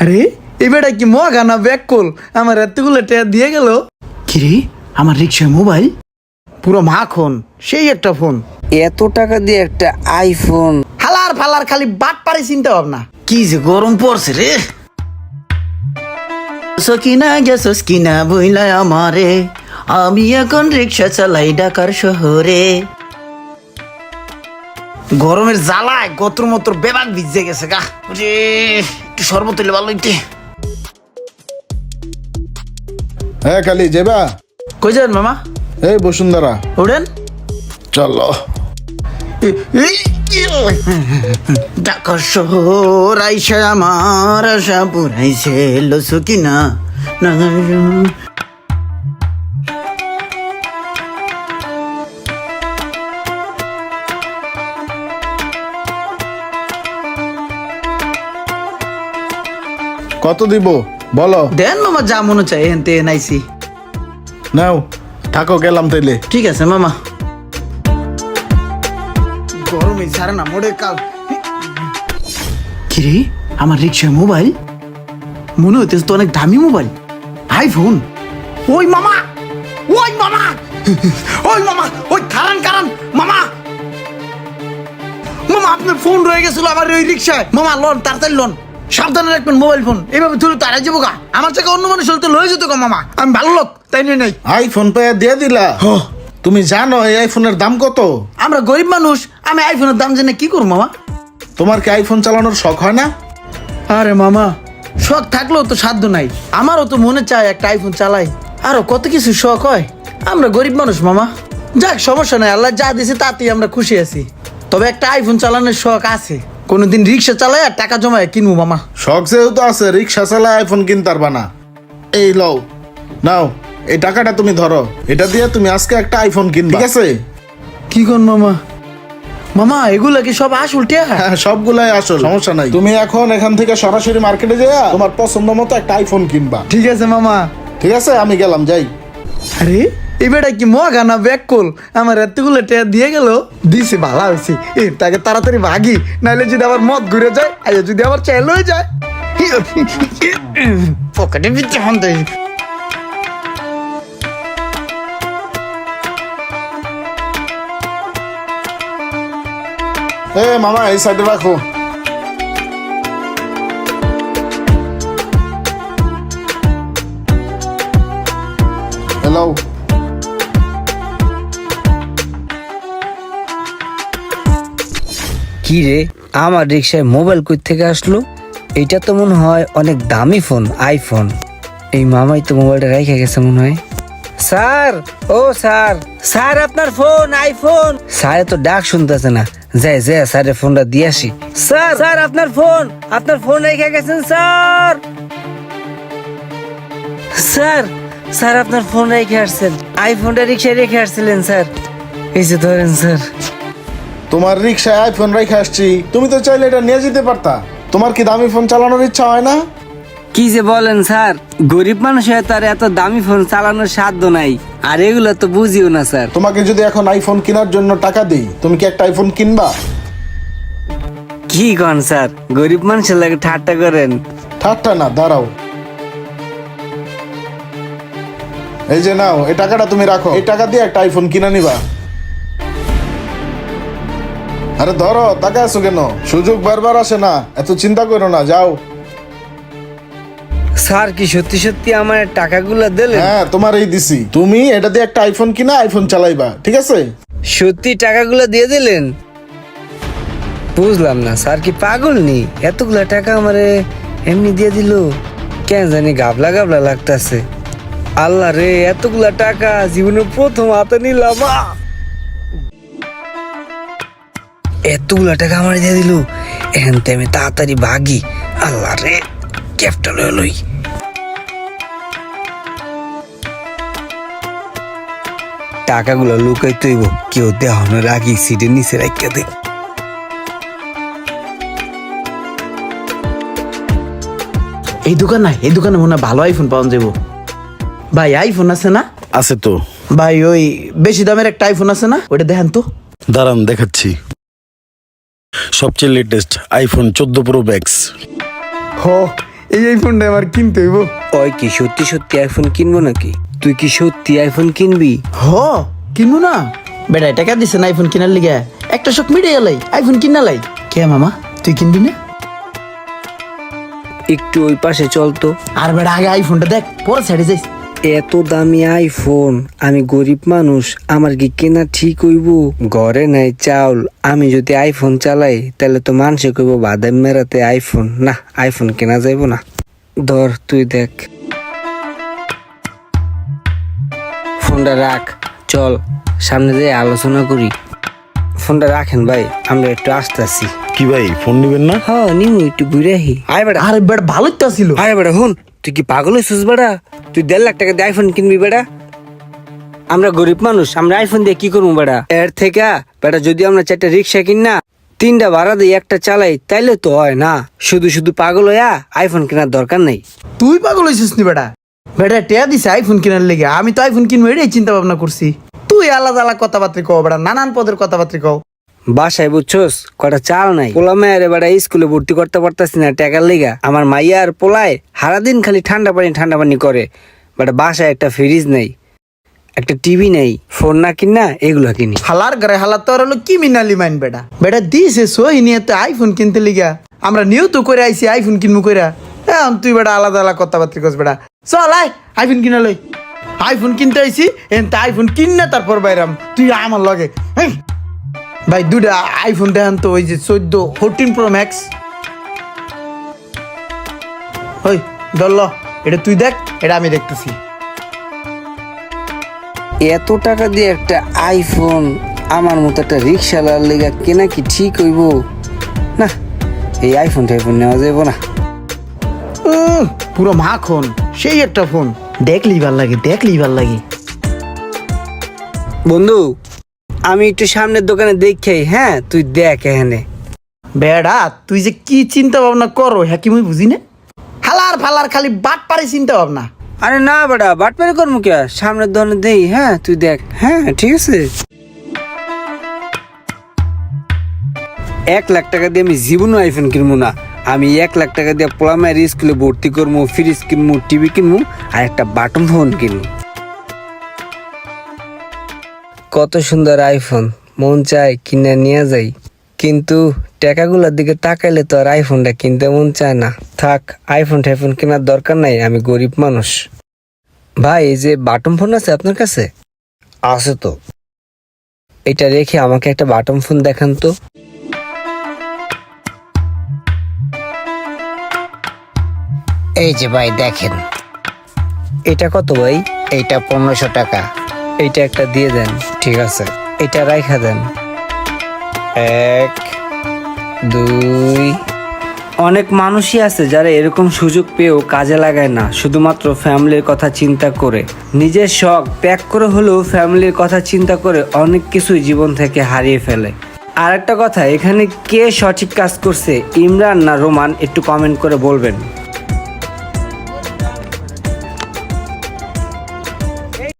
আরে এবারে কি মগা না ব্যাককল আমার এতগুলো টাকা দিয়ে গেল। কিরে আমার রিক্সায় মোবাইল পুরো মাখন, সেই একটা ফোন। এত টাকা দিয়ে একটা আইফোন? হালার ফালার খালি বাট পারে চিন্তা ভাবনা। কি যে গরম পড়ছে রে। সকিনা গেছস কিনা বইলা আমারে, আমি এখন রিক্সা চালাই ঢাকার শহরে। গরমের জ্বালায় গত্র মত্র বেবাক ভিজে গেছে গা রে। একটু শরবত হইলে ভালো হইতে। হ্যাঁ কালি যাবা? কই যান মামা? এই বসুন্ধরা। ওড়েন চলো। ঢাকা শহর আইসা আমার আশা পুরাইছে লসু কিনা না। কত দিব বলো? দেন মামা যা মনে চাই এনতে নাইছি। নাও থাকো, গেলাম তাইলে। ঠিক আছে মামা। গরমে ছাড়ে না মোড়ে কাল। কিরে আমার রিক্সায় মোবাইল মনে হইতেছে তো অনেক দামি মোবাইল, আইফোন। ওই মামা, ওই মামা, ওই মামা, ওই খারান কারান মামা। মামা আপনার ফোন রয়ে গেছিল আমার ওই রিক্সায়। মামা লোন তাড়াতাড়ি লোন, সাবধানে রাখবেন মোবাইল ফোন। এইভাবে তুলে তাড়াই যাবো গা। আমার থেকে অন্য মানুষ হলে লয়ে যেত গা মামা। আমি ভালো লোক তাই নিয়ে নাই। আইফোন পেয়ে দিয়ে দিলা? তুমি জানো এই আইফোনের দাম কত? আমরা গরিব মানুষ, আমি আইফোনের দাম জেনে কি করবো মামা? তোমার কি আইফোন চালানোর শখ হয় না? আরে মামা শখ থাকলেও তো সাধ্য নাই। আমারও তো মনে চায় একটা আইফোন চালাই, আরো কত কিছু শখ হয়। আমরা গরিব মানুষ মামা। যাক সমস্যা নাই, আল্লাহ যা দিয়েছে তাতেই আমরা খুশি আছি। তবে একটা আইফোন চালানোর শখ আছে, কোনোদিন রিক্সা চালাই আর টাকা জমায় কিনবো মামা। শখ যেহেতু আছে, রিক্সা চালায় আইফোন কিনতে পারবা না। এই লও, নাও এই টাকাটা তুমি ধরো, এটা দিয়ে তুমি আজকে একটা আইফোন কিনবা, ঠিক আছে? কি কোন মামা? মামা এগুলা কি সব আসল টিয়া? হ্যাঁ সবগুলাই আসল, সমস্যা নাই। তুমি এখন এখান থেকে সরাসরি মার্কেটে যাও, তোমার পছন্দ মতো একটা আইফোন কিনবা। ঠিক আছে মামা। ঠিক আছে, আমি গেলাম, যাই। আরে এবারে কি মগা না ব্যাককল আমার এতগুলো টাকা দিয়ে গেল। দিছে ভালো হয়েছে, তাকে তাড়াতাড়ি ভাগি, নাহলে যদি আবার মদ ঘুরে যায়, আর যদি আবার চাইল হয়ে যায় পকেটে ভিতরে হন্তে। এ মামা এই সাইডে রাখো। হ্যালো। কি রে, আমার রিক্সায় মোবাইল কই থেকে আসলো? এটা তো মনে হয় অনেক দামি ফোন, আইফোন। এই মামাই তো মোবাইলটা রেখে গেছে মনে হয়। স্যার, ও স্যার, স্যার আপনার ফোন, আইফোন। স্যার তো ডাক শুনতেছে না, যাই যাই স্যারের ফোনটা দিয়ে আসি। স্যার, স্যার আপনার ফোন রেখে গেছেন স্যার। স্যার, স্যার আপনার ফোন রেখে আসছেন, আইফোনটা রিক্সায় রেখে আসছিলেন স্যার। এই যে ধরেন স্যার। তোমার রিক্সায় আইফোন রেখে আসছি, তুমি তো চাইলে এটা নিয়ে যেতে পারতা। তোমার কি দামি ফোন চালানোর ইচ্ছা হয় না? কি যে বলেন স্যার, গরিব মানুষ হয়ে তার এত দামি ফোন চালানোর সাধ্য নাই, আর এগুলো তো বুঝিও না স্যার। তোমাকে যদি এখন আইফোন কেনার জন্য টাকা দিই, তুমি কি একটা আইফোন কিনবা? কি কন স্যার, গরিব মানুষের লাগে ঠাট্টা করেন? ঠাট্টা না, দাঁড়াও। এই যে নাও, এই টাকাটা তুমি রাখো, এই টাকা দিয়ে একটা আইফোন কিনে নিবা। আরে ধরো, টাকা আছো কেন? সুযোগ বারবার আসে না, এত চিন্তা করো না, যাও। স্যার কি সত্যি সত্যি আমার টাকাগুলো দিলেন? হ্যাঁ তোমার এই দিছি, তুমি এটা দিয়ে একটা আইফোন কিনা আইফোন চালাইবা, ঠিক আছে? সত্যি টাকাগুলো দিয়ে দিলেন? বুঝলাম না, স্যার কি পাগল নি? এতগুলা টাকা আমারে এমনি দিয়ে দিল, কেন জানি গাবলা গাবলা লাগতাছে। আল্লাহ রে, এতগুলা টাকা জীবনে প্রথম হাতে নিলাম। এতগুলা টাকা আমার দিয়ে দিল, এখন তো আমি তাড়াতাড়ি ভাগি। আল্লাহ রে, ক্যাপটা লই। টাকাগুলো লুকাই তৈব, কেউ দেহনের আগে সিটের নিচে রাখিয়া দে। এই দোকান না, এই দোকানে মনে হয় ভালো আইফোন পাওয়া যাবো। ভাই আইফোন আছে না? আছে তো। ভাই ওই বেশি দামের একটা আইফোন আছে না, ওটা দেখেন তো। দাঁড়ান দেখাচ্ছি। সবচেয়ে লেটেস্ট আইফোন 14 প্রো ম্যাক্স। হো এই ফোনটা আমার কিনতে হইব। ওই কি সত্যি সত্যি আইফোন কিনবো নাকি? তুই কি সত্যি আইফোন কিনবি? হ কিনবো না বেটা, টাকা দিছে না আইফোন কিনার লিগে, একটা শখ মিটে গেলাই আইফোন কিনালাই। কে মামা তুই কিনবি না? একটু ওই পাশে চল তো। আর বেটা আগে আইফোনটা দেখ, পরে সাইডে যাইস। এত দামি আইফোন, আমি গরিব মানুষ, আমার কি কেনা ঠিক হইব? ঘরে নাই চাউল, আমি যদি আইফোন চালাই তাহলে তো মানুষে কইব বাদাম মেরাতে আইফোন। না, আইফোন কেনা যাইব না। ধর তুই দেখ, ফোনটা রাখ, চল সামনে যেয়ে আলোচনা করি। ফোনটা রাখেন ভাই, আমরা একটু আসতেছি। কি ভাই ফোন নিবেন না? হ্যাঁ নিমু, একটু ঘুরে আহি। আয় বেটা, আরে বেটা ভালোই তো ছিল। আরে বেটা হুন, তুই কি পাগল হয়েছিস বেটা? তুই 1.5 লাখ টাকা দিয়ে আইফোন কিনবি বেটা? আমরা গরিব মানুষ, আমরা আইফোন দিয়ে কি করবো বেটা? এর থেকে বেটা যদি আমরা 4টা রিক্সা কিন না, 3টা ভাড়া দিয়ে একটা চালাই, তাইলে তো হয় না। শুধু শুধু পাগল হইয়া আইফোন কেনার দরকার নেই। তুই পাগল হয়েছিস নি বেটা? বেটা টেয়া দিছে আইফোন কেনার লেগে, আমি তো আইফোন কিনবো এটাই চিন্তা ভাবনা করছি। তুই আলাদা আলাদা কথাবার্তা কও বেটা, নানান পদের কথাবার্তা কও। বাসায় বুঝছস কটা চাল নাই, পোলা মায়ের বেটা স্কুলে ভর্তি করতে পারতাছি না টাকার লেগা। আমার মাইয়া আর পোলায় সারাদিন খালি ঠান্ডা পানি করে। বেটা বাসায় একটা ফ্রিজ নেই, একটা টিভি নেই, ফোন না কিনা এগুলা কিনি। হালার ঘরে হালার তোর হলো কি মিনালি মাইন বেটা। বেটা দিছে সহি নিয়ে তো আইফোন কিনতে লিগা, আমরা নিয়েও তো করে আইছি আইফোন কিনবো কইরা। এখন তুই বেটা আলাদা আলাদা কথাবার্তা কস বেটা। চল আয় আইফোন কিনা লই। আইফোন কিনতে আইছি, এন তা আইফোন কিন না তারপর বাইরাম তুই আমার লগে। হেই, ভাই দুটা আইফোন দেখান তো, ওই যে 14 Pro Max। ওই ধরল, এটা তুই দেখ, এটা আমি দেখতেছি। এত টাকা দিয়ে একটা আইফোন আমার মতো একটা রিক্সাওয়ালার লেগা কেনা কি ঠিক হইব? না, এই আইফোন টাইফোন নেওয়া যাইব না। পুরো মাখন, সেই একটা ফোন, দেখলেই ভাল লাগে, দেখলেই ভাল লাগে। বন্ধু আমি একটু সামনের দোকানে দেখি। হ্যাঁ তুই দেখ এখানে। বেড়া তুই যে কি চিন্তা ভাবনা করো হ্যাঁ কি মুই বুঝি না। হালার ফালার খালি বাট পারে চিন্তা ভাবনা। আরে না বেটা, বাটপারি করবো কে? সামনের দোকানে দেই। হ্যাঁ তুই দেখ। হ্যাঁ ঠিক আছে। 1 লাখ টাকা দিয়ে আমি জীবনও আইফোন কিনবো না। আমি 1 লাখ টাকা দিয়ে পোলা মায়ের স্কুলে ভর্তি করবো, ফ্রিজ কিনবো, টিভি কিনবো, আর একটা বাটন ফোন কিনবো। কত সুন্দর আইফোন, মন চায় কিনে নিয়ে যাই, কিন্তু টাকাগুলোর দিকে তাকাইলে তো আর আইফোনটা কিনতে মন চায় না। থাক, আইফোন টাইফোন কেনার দরকার নাই, আমি গরিব মানুষ। ভাই এই যে বাটন ফোন আছে আপনার কাছে? আছে তো। এটা রেখে আমাকে একটা বাটন ফোন দেখান তো। এই যে ভাই দেখেন, এটা কত ভাই? এইটা 1500 টাকা। এইটা একটা দিয়ে দেন। ঠিক আছে, এটা রাইখা দেন। 1 2। অনেক মানুষই আছে যারা এরকম সুযোগ পেয়েও কাজে লাগায় না, শুধুমাত্র ফ্যামিলির কথা চিন্তা করে। নিজের শখ ত্যাগ করে হলেও ফ্যামিলির কথা চিন্তা করে অনেক কিছুই জীবন থেকে হারিয়ে ফেলে। আর একটা কথা, এখানে কে সঠিক কাজ করছে, ইমরান না রোমান, একটু কমেন্ট করে বলবেন।